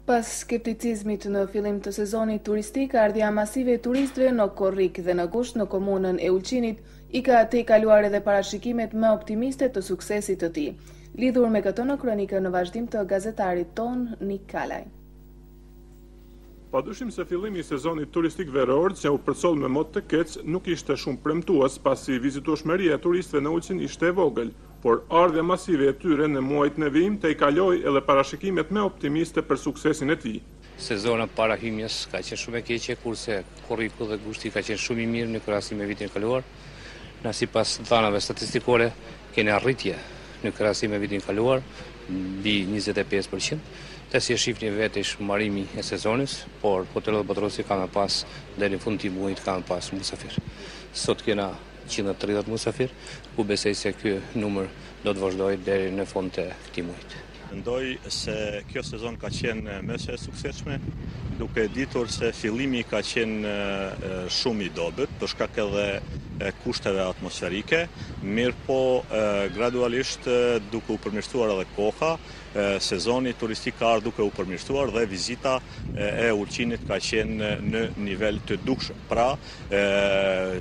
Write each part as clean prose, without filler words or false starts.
Pas skepticizmit në fillim të sezonit turistik, ardhja masive e turistëve në Korrik dhe në Gusht në komunën e Ulqinit i ka tejkaluar edhe parashikimet më optimiste të suksesit të tij. Lidhur me këtë në kronikën në vazhdim të gazetarit ton Nik Kalaj. Padyshim se fillimi i sezonit turistik veror, që u përcoll me mod të keq, nuk ishte shumë premtues pasi vizitueshmëria e turistëve në Ulqin ishte e vogël, por ardhja masive e tyre në muajt në vijim tejkaloi edhe parashikimet më optimiste për suksesin e tij. Sezona para hymjes ka qenë shumë e keqe, kurse Korriku dhe Gushti ka qenë shumë i mirë në krahasim me vitin e kaluar. Na sipas dhanave statistikore kemi arritje në krahasim me vitin e kaluar mbi 25%. Të si e shifni vetë ish marrimi e sezonit, por hotelet Botrosi kanë pas deri në fund të muajit kanë pas musafir. Sot kena 130 musafir, ku besoj se ky numër do të vazhdojë deri në fund të këtij muaji. Mendoj se kjo sezon ka qenë mëse e suksesshme, duke ditur se fillimi ka qenë shumë i dobët, për shkak edhe kushteve atmosferike, mirë po gradualisht duke u përmirësuar edhe koha, sezoni turistik ka ardhur duke u përmirësuar dhe vizita e Ulqinit ka qenë në nivel të dukshëm. Pra,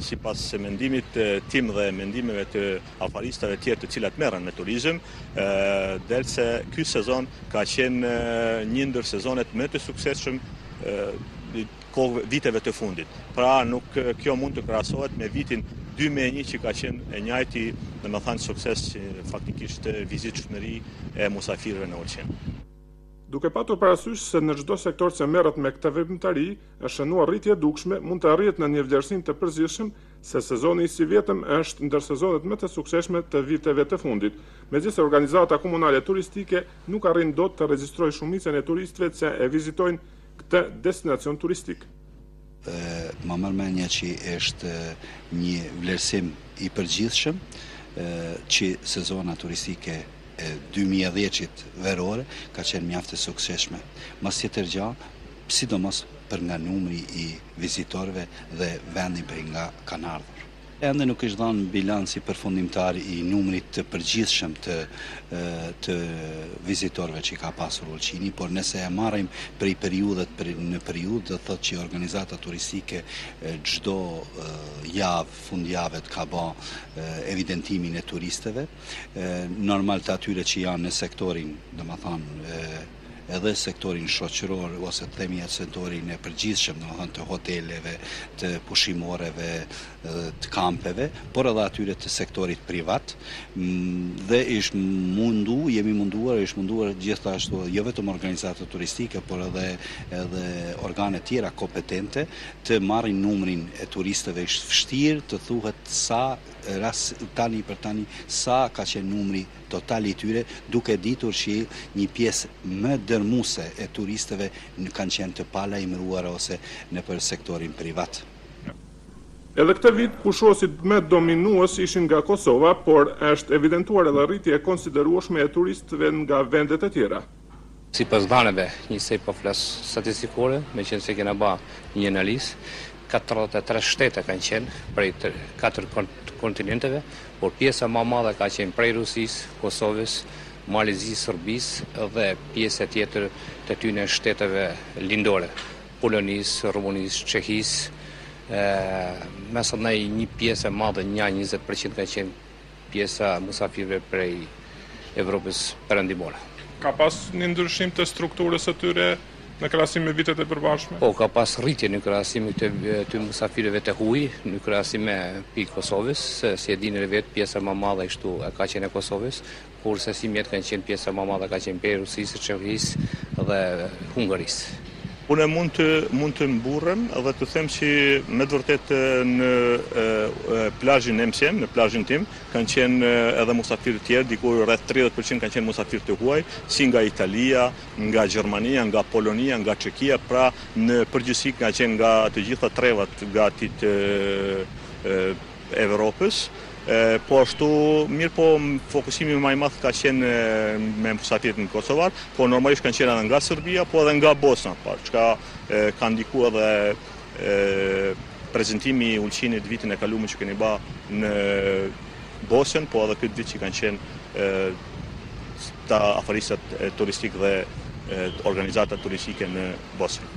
sipas mendimit tim dhe mendimeve të afaristëve tjerë të cilat merren me turizëm, del se ky sezon ka qenë një ndër sezonet më të suksesshëm viteve të fundit. Pra, kjo mund të krahasohet me vitin 2001 që ka qenë e njëjti, domethënë sukses faktikisht vizitshmëri e musafirëve në Ulqin. Duke patur parasysh se në çdo sektor që merret me këtë veprimtari, është shënuar rritje dukshme, mund të arrihet në një vlerësim të përgjithshëm se sezoni i sivjetëm është ndër sezonet më të suksesshme të viteve të fundit, megjithëse organizata komunale turistike nuk arrin dot të regjistrojë shumicën e turistëve që e vizitojnë këtë destinacion turistik. Më mërmenja që është një vlerësim i përgjithshëm që sezona turistike 2010 verore ka qenë mjaft e suksesshme. Mas tjetër gjallë, sidomos për nga numri i vizitorëve dhe vendin për nga kanë ardhur. Ende nuk është dhënë bilanci përfundimtar i numrit të përgjithshëm të vizitorëve që ka pasur Ulqini, por nëse e marrim prej në periudhë, do thotë që organizata turistike çdo javë, fundjavë ka bë evidentimin e turistëve, normal të atyre që janë në sektorin, domethënë edhe sektorin shoqëror ose të themi sektorin e përgjithshëm, domethënë të hoteleve, të pushimoreve, të kampeve, por edhe atyre të sektorit privat. Dhe jemi munduar gjithashtu jo vetëm organizata turistike, por edhe organe tjera kompetente të marrin numrin e turistëve. Është vështirë të thuhet tani sa ka qenë numri total i tyre, duke ditur që një pjesë më dërmuese e turistëve kanë qenë të palajmëruar ose nëpër sektorin privat. Edhe këtë vit pushuesit më dominues ishin nga Kosova, por është evidentuar edhe rritje e konsiderueshme e turistëve nga vendet e tjera. Sipas dhanave, njësej po flas statistikore, meqense kena bë një analizë, 43 shtete kanë qenë prej 4 kontinenteve, por pjesa më e madhe ka qenë prej Rusisë, Kosovës, Malezisë, Serbisë dhe pjesa tjetër të tyne shteteve lindore, Polonisë, Rumunisë, Çehisë. Mesatnej një pjesë e madhe, 20% ka qenë pjesa musafirëve prej Evropës perëndimore. Ka pas një ndryshim të strukturës së tyre në krahasim me vitet e përparshme? Po, ka pas rritje në krahasim të musafirëve të huaj, në krahasim me Kosovës, si e dini vetë pjesa më e madhe kështu ka qenë e Kosovës, kurse si mjet kanë qenë pjesa më e madhe ka qenë prej Rusisë, Çehisë dhe Hungarisë. Unë mund të mburrem dhe të them që me të vërtet në plazhin Emsem, në plazhin tim, kanë qenë edhe musafirë të tjerë, diku rreth 30% kanë qenë musafirë të huaj, si nga Italia, nga Gjermania, nga Polonia, nga Çekia, pra në përgjithësi kanë qenë nga të gjitha trevat gati të Evropës. Po ashtu, mirë po fokusimi më i madh ka qenë me musafirët në Kosovar, po normalisht kanë qenë edhe nga Serbia, po edhe nga Bosna, çka ka ndikuar edhe prezantimi i Ulqinit vitin e kaluar që keni bë në Bosnjë, po edhe këtë vit që kanë qenë ta afaristat turistik dhe organizata turistike në Bosnjë.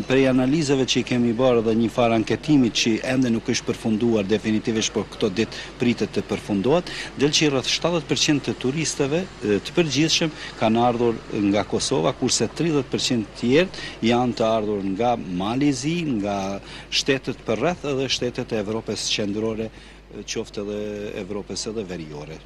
Prej analizave që i kemi bërë dhe një farë anketimit që ende nuk është përfunduar definitivisht, por këto ditë pritet të përfundohet, del që rreth 70% të turistëve të përgjithshëm kanë ardhur nga Kosova, kurse 30% tjerë janë të ardhur nga Malizi, nga shtetet përreth edhe shtetet e Evropës qendrore, qoftë edhe Evropës edhe veriore.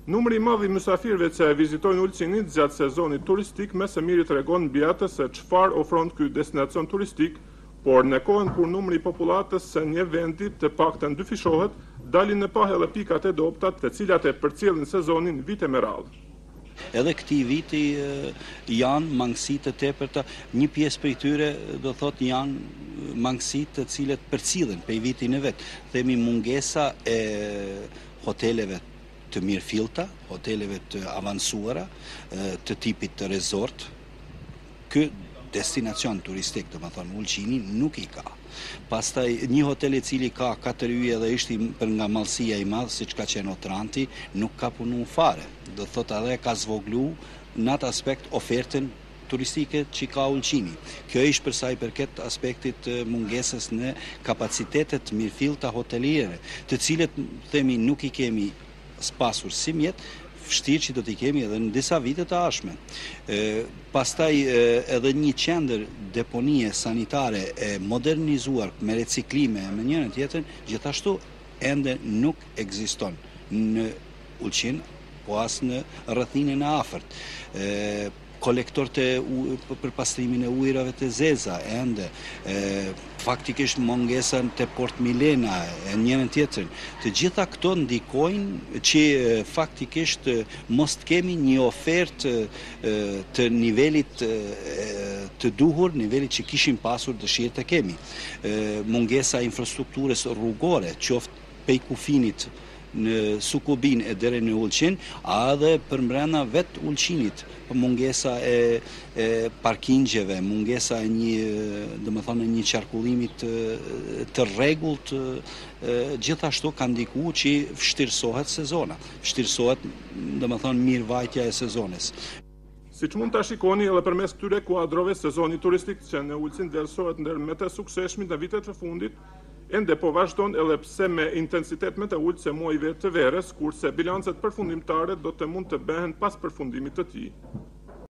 Numri i madh i mysafirëve që e vizitojnë Ulqinin gjatë sezonit turistik me së miri tregon mbi atë se çfarë ofron ky destinacion turistik, por në kohën kur numri i popullatës së një vendi të paktën dyfishohet, dalin në pahë edhe pikat e dobta, të cilat e përcjellin sezonin vite me radhë. Edhe këtij viti janë mangësi të tepërta, një pjesë prej tyre do thotë janë mangësi të cilat përcillen prej vitin e vet. Themi mungesa e hoteleve të mirëfillta, hoteleve të avancuara, të tipit të resort. Ky destinacion turistik, domethënë Ulqini, nuk i ka. Pastaj një hotel i cili ka 4 yje dhe ishte për nga mallësia i madh, siç ka qenë Otranti, nuk ka punu fare. Do thotë edhe ka zvoglu në atë aspekt ofertën turistike që ka Ulqini. Kjo ishte për sa i përket aspektit mungesës në kapacitetet mirëfillta hoteliere, të cilët themi nuk i kemi spasur si mjet, vështirë që do t'i kemi edhe në disa vite të ardhshme. Pastaj edhe një qendër deponie sanitare e modernizuar me reciklime me njërin tjetrën, gjithashtu ende nuk ekziston në Ulqin, po as në rrethinën e afërt. Kolektor për pastrimin e ujrave të zeza, ende, faktikisht mungesën të Port Milena, e njërën tjetërën. Të gjitha këto ndikojnë që faktikisht mos të kemi një ofertë të nivelit të duhur, nivelit që kishim pasur dëshirë të kemi. Mungesa infrastrukturës rrugore, qoftë pej kufinit në Sukubin e deri në Ulqin, a edhe përmbrenda vet Ulqinit, mungesa e parkingjeve, mungesa e një qarkullimit të rregullt, gjithashtu ka ndikuar që vështirësohet sezona, vështirësohet domethënë mirëvajtja e sezones. Siç mund ta shikoni edhe përmes këtyre kuadrove, sezoni turistik që në Ulqin vlerësohet ndër më të suksesshmit në vitet e fundit, ende po vazhdon edhe pse me intensitet më të ulët se muajve të verës, kurse bilancet përfundimtare do të mund të bëhen pas përfundimit të tij.